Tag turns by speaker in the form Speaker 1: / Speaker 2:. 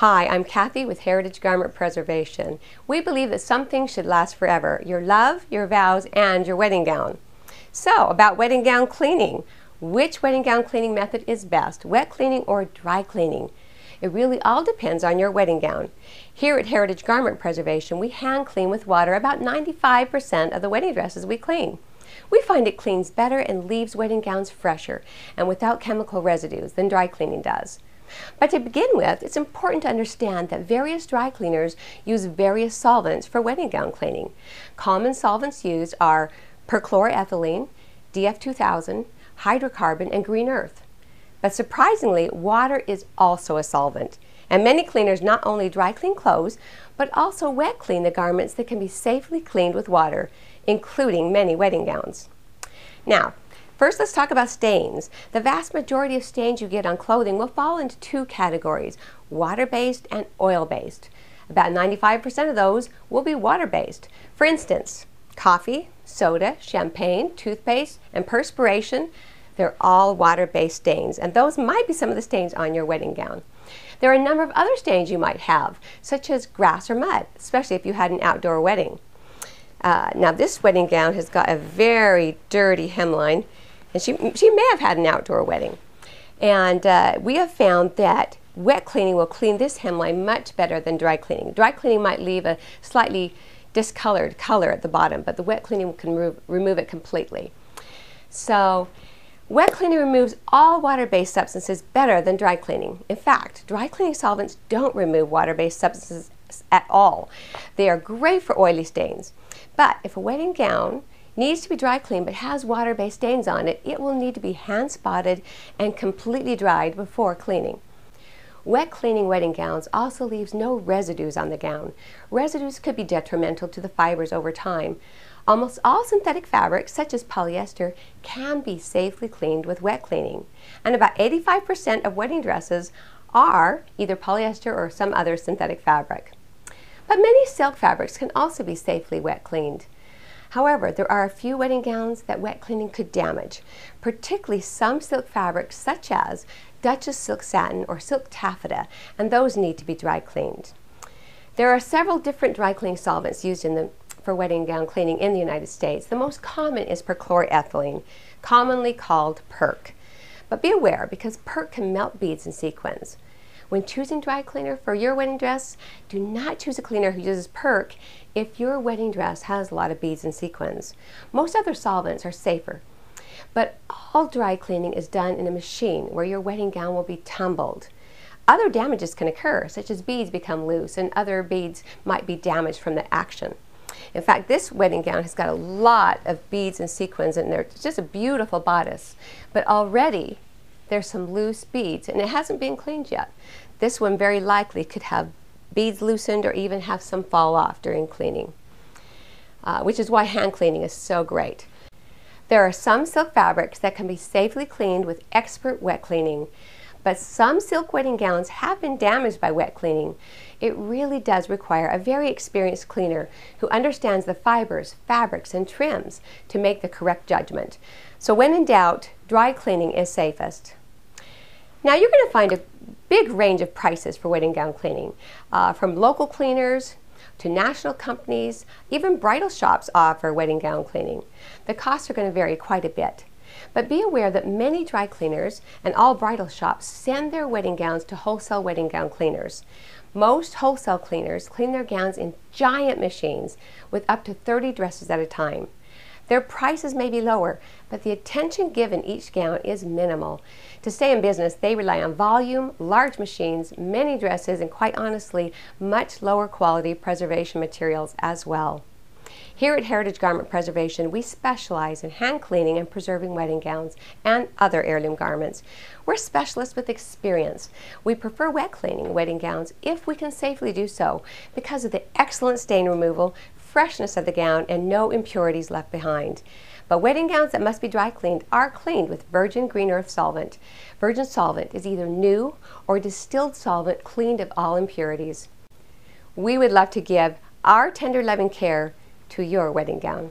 Speaker 1: Hi, I'm Kathy with Heritage Garment Preservation. We believe that some things should last forever: your love, your vows, and your wedding gown. So, about wedding gown cleaning. Which wedding gown cleaning method is best, wet cleaning or dry cleaning? It really all depends on your wedding gown. Here at Heritage Garment Preservation, we hand clean with water about 95% of the wedding dresses we clean. We find it cleans better and leaves wedding gowns fresher and without chemical residues than dry cleaning does. But to begin with, it's important to understand that various dry cleaners use various solvents for wedding gown cleaning. Common solvents used are perchloroethylene, DF2000, hydrocarbon, and green earth. But surprisingly, water is also a solvent. And many cleaners not only dry clean clothes, but also wet clean the garments that can be safely cleaned with water, including many wedding gowns. Now, first, let's talk about stains. The vast majority of stains you get on clothing will fall into two categories: water-based and oil-based. About 95% of those will be water-based. For instance, coffee, soda, champagne, toothpaste, and perspiration, they're all water-based stains, and those might be some of the stains on your wedding gown. There are a number of other stains you might have, such as grass or mud, especially if you had an outdoor wedding. Now, this wedding gown has got a very dirty hemline, and she may have had an outdoor wedding. And we have found that wet cleaning will clean this hemline much better than dry cleaning. Dry cleaning might leave a slightly discolored color at the bottom, but the wet cleaning can remove it completely. So, wet cleaning removes all water-based substances better than dry cleaning. In fact, dry cleaning solvents don't remove water-based substances at all. They are great for oily stains. But if a wedding gown needs to be dry cleaned but has water-based stains on it, it will need to be hand spotted and completely dried before cleaning. Wet cleaning wedding gowns also leaves no residues on the gown. Residues could be detrimental to the fibers over time. Almost all synthetic fabrics, such as polyester, can be safely cleaned with wet cleaning. And about 85% of wedding dresses are either polyester or some other synthetic fabric. But many silk fabrics can also be safely wet cleaned. However, there are a few wedding gowns that wet cleaning could damage, particularly some silk fabrics such as Duchess silk satin or silk taffeta, and those need to be dry cleaned. There are several different dry cleaning solvents used for wedding gown cleaning in the United States. The most common is perchloroethylene, commonly called PERC. But be aware, because PERC can melt beads and sequins. When choosing dry cleaner for your wedding dress, do not choose a cleaner who uses PERC if your wedding dress has a lot of beads and sequins. Most other solvents are safer, but all dry cleaning is done in a machine where your wedding gown will be tumbled. Other damages can occur, such as beads become loose and other beads might be damaged from the action. In fact, this wedding gown has got a lot of beads and sequins in there. It's just a beautiful bodice, but already there's some loose beads and it hasn't been cleaned yet. This one very likely could have beads loosened or even have some fall off during cleaning, which is why hand cleaning is so great. There are some silk fabrics that can be safely cleaned with expert wet cleaning, but some silk wedding gowns have been damaged by wet cleaning. It really does require a very experienced cleaner who understands the fibers, fabrics, and trims to make the correct judgment. So when in doubt, dry cleaning is safest. Now, you're going to find a big range of prices for wedding gown cleaning, from local cleaners to national companies. Even bridal shops offer wedding gown cleaning. The costs are going to vary quite a bit. But be aware that many dry cleaners and all bridal shops send their wedding gowns to wholesale wedding gown cleaners. Most wholesale cleaners clean their gowns in giant machines with up to 30 dresses at a time. Their prices may be lower, but the attention given each gown is minimal. To stay in business, they rely on volume, large machines, many dresses, and quite honestly, much lower quality preservation materials as well. Here at Heritage Garment Preservation, we specialize in hand cleaning and preserving wedding gowns and other heirloom garments. We're specialists with experience. We prefer wet cleaning wedding gowns if we can safely do so because of the excellent stain removal, freshness of the gown, and no impurities left behind. But wedding gowns that must be dry cleaned are cleaned with virgin green earth solvent. Virgin solvent is either new or distilled solvent cleaned of all impurities. We would love to give our tender loving care to your wedding gown.